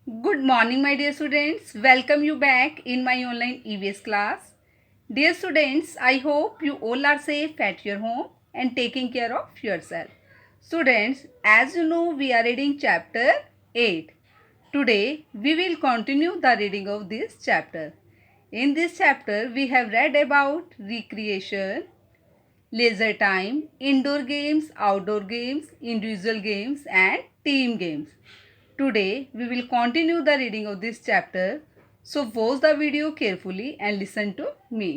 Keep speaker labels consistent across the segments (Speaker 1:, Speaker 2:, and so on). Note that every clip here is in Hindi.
Speaker 1: Good morning, my dear students. Welcome you back in my online EVS class. Dear students, I hope you all are safe at your home and taking care of yourself. Students, as you know, we are reading chapter 8. Today, we will continue the reading of this chapter. In this chapter, we have read about recreation, leisure time, indoor games, outdoor games, individual games, and team games. Today, we will continue the reading of this chapter. So, watch the video carefully and listen to me.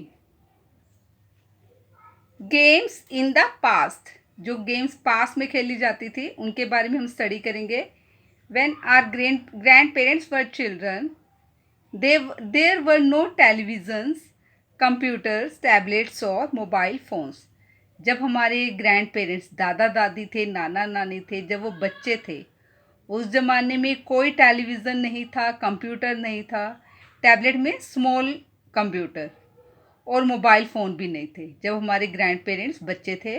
Speaker 1: Games in the past, जो गेम्स पास्ट में खेली जाती थी उनके बारे में हम स्टडी करेंगे. When our grandparents were children, there were no televisions, computers, tablets और मोबाइल फ़ोन्स. जब हमारे ग्रैंड पेरेंट्स दादा दादी थे, नाना नानी थे, जब वो बच्चे थे, उस ज़माने में कोई टेलीविज़न नहीं था, कंप्यूटर नहीं था, टैबलेट में स्मॉल कंप्यूटर और मोबाइल फ़ोन भी नहीं थे. जब हमारे ग्रैंड पेरेंट्स बच्चे थे,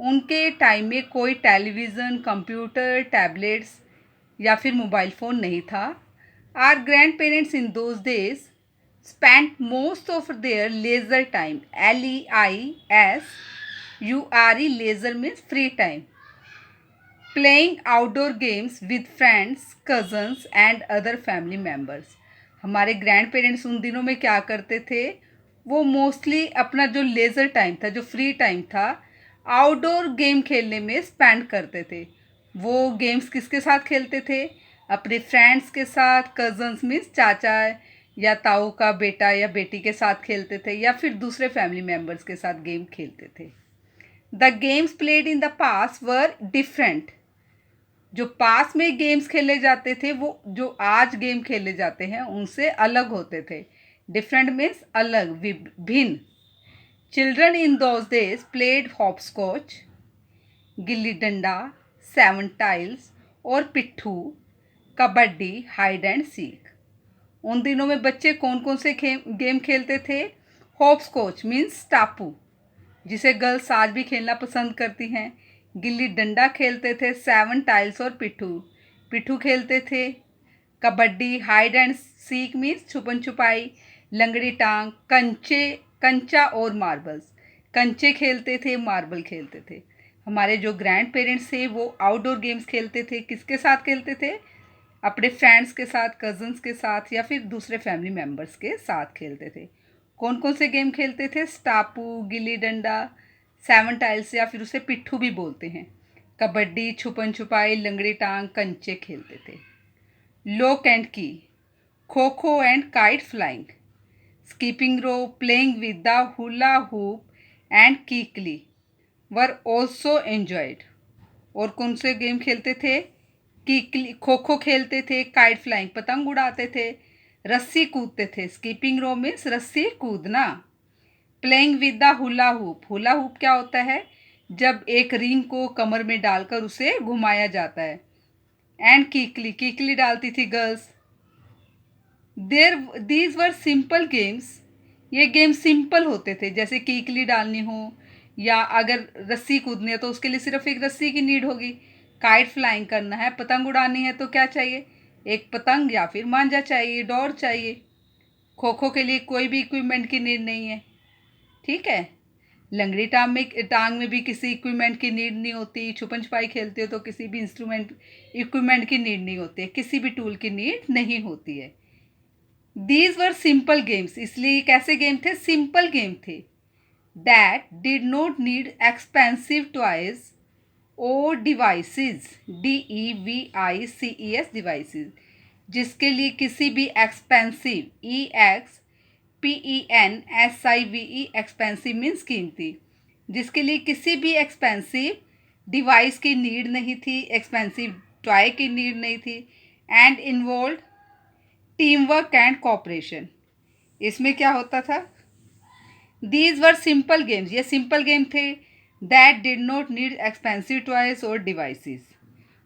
Speaker 1: उनके टाइम में कोई टेलीविज़न, कंप्यूटर, टैबलेट्स या फिर मोबाइल फ़ोन नहीं था. Our grandparents in those days spent most of their leisure time, leisure, leisure means free time, playing outdoor games with friends, cousins and other family members. हमारे ग्रैंड पेरेंट्स उन दिनों में क्या करते थे, वो मोस्टली अपना जो लेज़र टाइम था, जो फ्री टाइम था, आउटडोर गेम खेलने में स्पेंड करते थे. वो गेम्स किसके साथ खेलते थे? अपने फ्रेंड्स के साथ, कज़न्स मीन्स चाचा या ताऊ का बेटा या बेटी के साथ खेलते थे, या फिर दूसरे फैमिली मेम्बर्स के साथ गेम खेलते थे. The games played in the past were different. जो पास में गेम्स खेले जाते थे वो जो आज गेम खेले जाते हैं उनसे अलग होते थे. डिफरेंट मीन्स अलग, भिन्न. Children in those days played hopscotch, gilli danda, seven tiles और पिट्ठू, कबड्डी, हाइड एंड सीक. उन दिनों में बच्चे कौन कौन से गेम खेलते थे? हॉपस्कॉच मीन्स टापू, जिसे गर्ल्स आज भी खेलना पसंद करती हैं. गिल्ली डंडा खेलते थे, सेवन टाइल्स और पिट्ठू पिट्ठू खेलते थे. Kabaddi, hide and seek means छुपन छुपाई, लंगड़ी टांग, कंचा और मार्बल्स. कंचे खेलते थे, मार्बल खेलते थे. हमारे जो ग्रैंड पेरेंट्स थे वो आउटडोर गेम्स खेलते थे. किसके साथ खेलते थे? अपने फ्रेंड्स के साथ, कज़न्स के साथ या फिर दूसरे फैमिली मेम्बर्स के साथ खेलते थे. कौन कौन से गेम खेलते थे? स्टापू, गिल्ली डंडा, सेवन टाइल्स या फिर उसे पिट्ठू भी बोलते हैं, कबड्डी, छुपन छुपाई, लंगड़ी टांग, कंचे खेलते थे. लॉक एंड की, kho kho and kite flying, skipping rope, playing with the hula hoop and kikli were also enjoyed. और कौन से गेम खेलते थे? कीकली, खो खो खेलते थे, काइट फ्लाइंग पतंग उड़ाते थे, रस्सी कूदते थे. स्कीपिंग रोप मीन्स रस्सी कूदना. Playing with the hula hoop, hula hoop क्या होता है? जब एक रिंग को कमर में डालकर उसे घुमाया जाता है. एंड कीकली, कीकली डालती थी girls. These were simple games. ये गेम सिंपल होते थे, जैसे कीकली डालनी हो या अगर रस्सी कूदनी है तो उसके लिए सिर्फ एक रस्सी की नीड होगी. काइट फ्लाइंग करना है, पतंग उड़ानी है तो क्या चाहिए? एक पतंग या फिर मांझा चाहिए, डोर चाहिए. खो खो के लिए कोई भी इक्विपमेंट की नीड नहीं है. ठीक है. लंगड़ी टांग में भी किसी इक्विपमेंट की नीड नहीं होती. छुपन छुपाई खेलते हो तो किसी भी इक्विपमेंट की नीड नहीं होती है, किसी भी टूल की नीड नहीं होती है. दीज वर सिंपल गेम्स, इसलिए कैसे गेम थे? सिंपल गेम थे. That did not need expensive toys और डिवाइसेस, DEVICES डिवाइसेस, जिसके लिए किसी भी एक्सपेंसिव, EXPENSIVE एक्सपेंसिव मीन्स कीमती, जिसके लिए किसी भी एक्सपेंसिव डिवाइस की नीड नहीं थी, एक्सपेंसिव टॉय की नीड नहीं थी. And involve team work and cooperation. इसमें क्या होता था? दीज वर सिंपल गेम्स, ये सिंपल गेम थे. That did not need expensive toys और डिवाइसेस,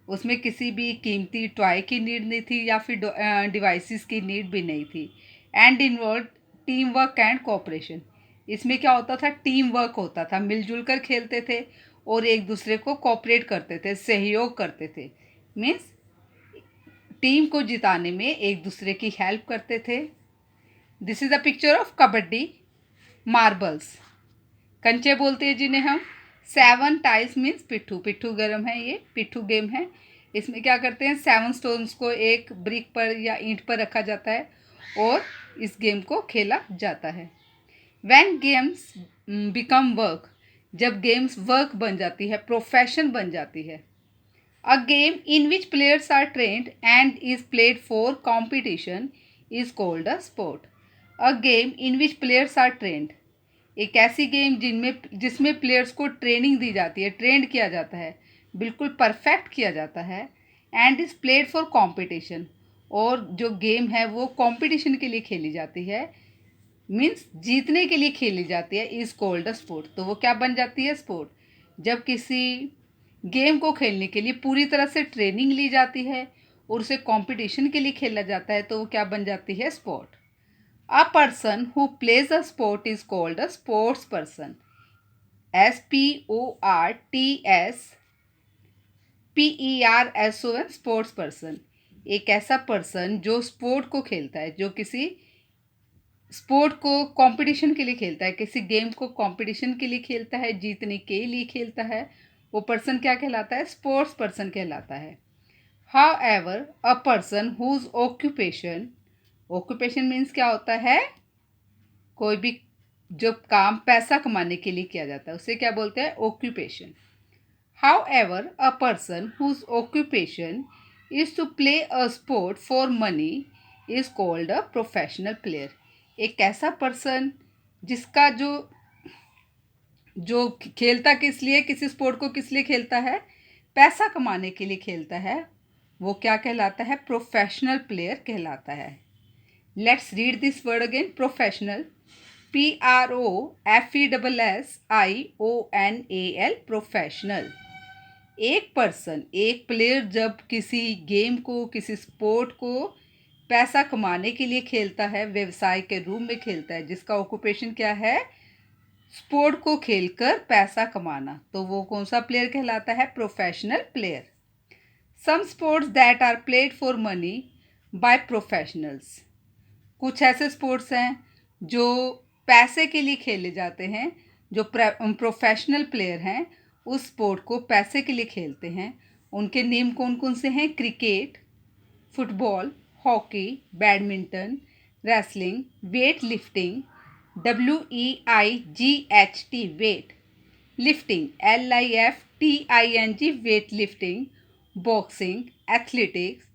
Speaker 1: उसमें किसी भी कीमती टॉय की नीड नहीं थी या फिर डिवाइसेस की नीड भी नहीं थी. And involve team work and cooperation. इसमें क्या होता था? टीम वर्क होता था, मिलजुल कर खेलते थे और एक दूसरे को कोऑपरेट करते थे, सहयोग करते थे. मीन्स टीम को जिताने में एक दूसरे की हेल्प करते थे। This is a picture of kabaddi. Marbles, कंचे बोलते हैं जिन्हें हम। 7 टाइल्स मीन्स पिट्ठू, पिट्ठू गरम है, ये पिट्ठू गेम है। इसमें क्या करते हैं, 7 स्टोन्स को एक ब्रिक पर या ईंट पर रखा जाता है और इस गेम को खेला जाता है। व्हेन गेम्स बिकम वर्क, जब गेम्स वर्क बन जाती है, प्रोफेशन बन जाती है। A game in which players are trained and is played for competition is called a sport. A game in which players are trained, एक ऐसी गेम जिसमें प्लेयर्स को ट्रेनिंग दी जाती है, ट्रेंड किया जाता है, बिल्कुल परफेक्ट किया जाता है। And is played for competition, और जो गेम है वो कंपटीशन के लिए खेली जाती है, मीन्स जीतने के लिए खेली जाती है, इज़ कॉल्ड अ स्पोर्ट। तो वो क्या बन जाती है, स्पोर्ट। जब किसी गेम को खेलने के लिए पूरी तरह से ट्रेनिंग ली जाती है और उसे कंपटीशन के लिए खेला जाता है, तो वो क्या बन जाती है, sport. A person who plays a sport is called a sports person. SPORTS sports person. एक ऐसा पर्सन जो स्पोर्ट को खेलता है, जो किसी स्पोर्ट को कंपटीशन के लिए खेलता है, किसी गेम को कंपटीशन के लिए खेलता है, जीतने के लिए खेलता है, वो पर्सन क्या कहलाता है, स्पोर्ट्स पर्सन कहलाता है। However, a person whose occupation means क्या होता है, कोई भी जो काम पैसा कमाने के लिए किया जाता है उसे क्या बोलते हैं, occupation. However, a person whose occupation is to play a sport for money is called a professional player. एक ऐसा पर्सन जिसका जो जो खेलता किस लिए, किसी स्पोर्ट को किस लिए खेलता है, पैसा कमाने के लिए खेलता है, वो क्या कहलाता है, प्रोफेशनल प्लेयर कहलाता है। Let's read this word again, professional. PROFESSIONAL, professional. एक पर्सन, एक प्लेयर जब किसी गेम को, किसी स्पोर्ट को पैसा कमाने के लिए खेलता है, व्यवसाय के रूप में खेलता है, जिसका ऑक्यूपेशन क्या है, स्पोर्ट को खेलकर पैसा कमाना, तो वो कौन सा प्लेयर कहलाता है, professional player. Some sports that are played for money by professionals, कुछ ऐसे स्पोर्ट्स हैं जो पैसे के लिए खेले जाते हैं, जो प्रोफेशनल प्लेयर हैं उस स्पोर्ट को पैसे के लिए खेलते हैं। उनके नेम कौन कौन से हैं, cricket, football, hockey, badminton, wrestling, weight lifting, WEIGHT, weight lifting, LIFTING, weight lifting, boxing, athletics,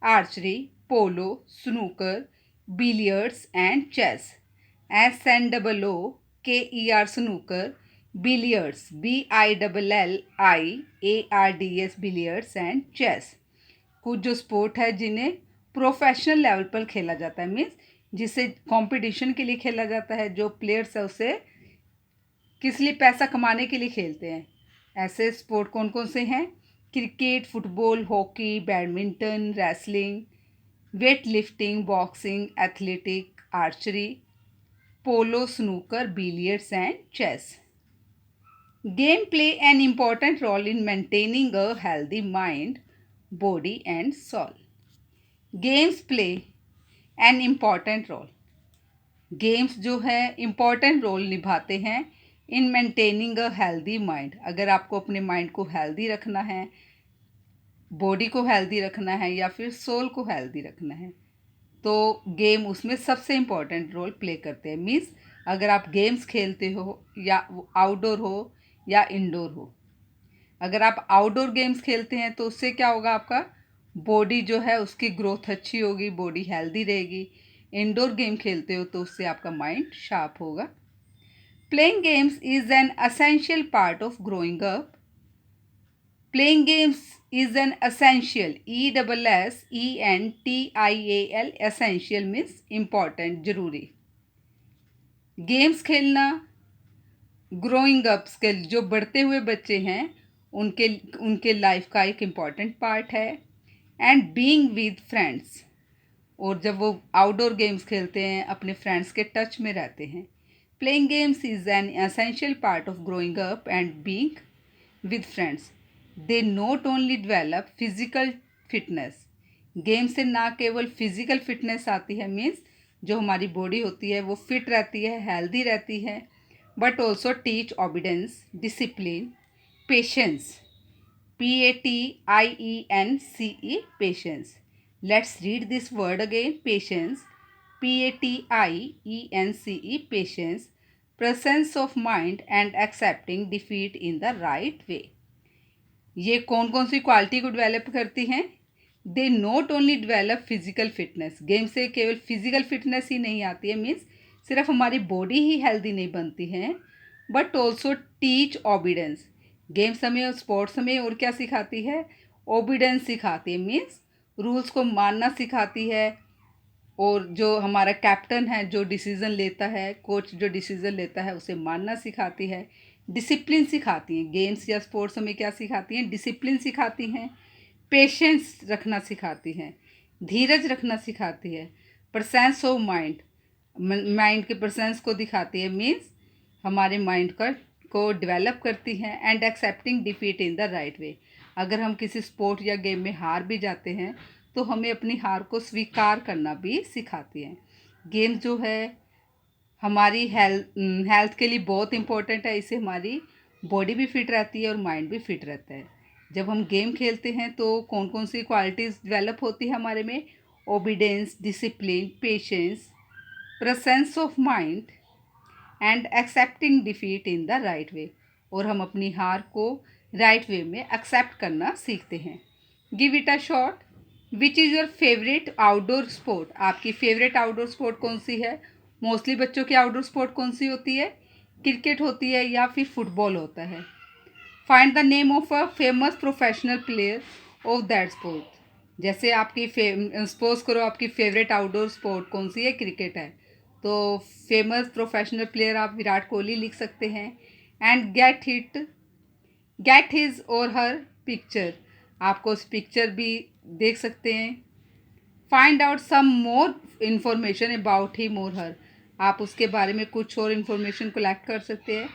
Speaker 1: archery, polo, snooker, billiards and chess. SNOOKER, snooker, billiards, BILLIARDS, billiards and chess. कुछ जो स्पोर्ट है जिन्हें प्रोफेशनल लेवल पर खेला जाता है, मीन्स जिसे कंपटीशन के लिए खेला जाता है, जो प्लेयर्स है उसे किस लिए, पैसा कमाने के लिए खेलते हैं। ऐसे स्पोर्ट कौन कौन से हैं, cricket, football, hockey, badminton, wrestling, weight lifting, boxing, athletic, archery, polo, snooker, billiards and chess. Game play an important role in maintaining a healthy mind, body and soul. Games play an important role, games जो है इम्पॉर्टेंट रोल निभाते हैं in maintaining a healthy mind. अगर आपको अपने माइंड को हेल्दी रखना है, बॉडी को हेल्दी रखना है या फिर सोल को हेल्दी रखना है, तो गेम उसमें सबसे इम्पॉर्टेंट रोल प्ले करते हैं। मीन्स अगर आप गेम्स खेलते हो, या आउटडोर हो या इंडोर हो, अगर आप आउटडोर गेम्स खेलते हैं तो उससे क्या होगा, आपका बॉडी जो है उसकी ग्रोथ अच्छी होगी, बॉडी हेल्दी रहेगी। इंडोर गेम खेलते हो तो उससे आपका माइंड शार्प होगा। Playing games is an essential part of growing up. Playing games is an essential, ESSENTIAL, essential means important, जरूरी। गेम्स खेलना ग्रोइंग अप्स के, जो बढ़ते हुए बच्चे हैं उनके उनके लाइफ का एक इम्पॉर्टेंट पार्ट है। एंड बीइंग विद फ्रेंड्स, और जब वो आउटडोर गेम्स खेलते हैं अपने फ्रेंड्स के टच में रहते हैं। Playing games is an essential part of growing up and being with friends. They not only develop physical fitness, game से ना केवल फिजिकल फिटनेस आती है, मीन्स जो हमारी बॉडी होती है वो फिट रहती है, हेल्दी रहती है, but also teach ऑबिडेंस, discipline, patience, PATIENCE, patience. Let's read this word again, patience, PATIENCE, patience, presence of mind and accepting defeat in the right way. ये कौन कौन सी क्वालिटी को डेवलप करती हैं? They not only develop physical fitness, game से केवल फिजिकल फिटनेस ही नहीं आती है, मीन्स सिर्फ हमारी बॉडी ही हेल्दी नहीं बनती है, बट ऑल्सो टीच ऑबिडेंस. गेम्स हमें और स्पोर्ट्स हमें और क्या सिखाती है? ओबिडेंस सिखाती है, मीन्स रूल्स को मानना सिखाती है. और जो हमारा कैप्टन है जो डिसीज़न लेता है, कोच जो डिसीज़न लेता है उसे मानना सिखाती है. डिसिप्लिन सिखाती हैं. गेम्स या स्पोर्ट्स हमें क्या सिखाती हैं? डिसिप्लिन सिखाती हैं. पेशेंस रखना सिखाती हैं. धीरज रखना सिखाती है. प्रेजेंस ऑफ माइंड, माइंड के प्रेजेंस को दिखाती है, मीन्स हमारे माइंड को डेवलप करती हैं. And accepting defeat in the right वे. अगर हम किसी स्पोर्ट या गेम में हार भी जाते हैं तो हमें अपनी हार को स्वीकार करना भी सिखाती हैं. गेम जो है हमारी हेल्थ के लिए बहुत इम्पोर्टेंट है. इससे हमारी बॉडी भी फिट रहती है और माइंड भी फिट रहता है. जब हम गेम खेलते हैं तो कौन कौन सी क्वालिटीज़ डेवलप होती है हमारे में? Obedience, discipline, patience, presence of mind and accepting defeat in the right way. और हम अपनी हार को राइट वे में एक्सेप्ट करना सीखते हैं. Give it a shot. Which is your favourite outdoor sport? आपकी फेवरेट आउटडोर स्पोर्ट कौन सी है? मोस्टली बच्चों की आउटडोर स्पोर्ट कौन सी होती है? क्रिकेट होती है या फिर फुटबॉल होता है. Find the name of a famous professional player of that sport. जैसे आपकी सपोज करो आपकी फेवरेट आउटडोर स्पोर्ट कौन सी है? क्रिकेट है, तो फेमस प्रोफेशनल प्लेयर आप विराट कोहली लिख सकते हैं. एंड गेट हिज और हर पिक्चर. आपको उस पिक्चर भी देख सकते हैं. Find out some more information about him और हर. आप उसके बारे में कुछ और इन्फॉर्मेशन कलेक्ट कर सकते हैं.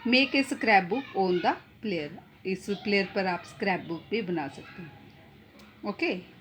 Speaker 1: Make a scrap book on the player. इस प्लेयर पर आप स्क्रैप बुक भी बना सकते हैं. ओके.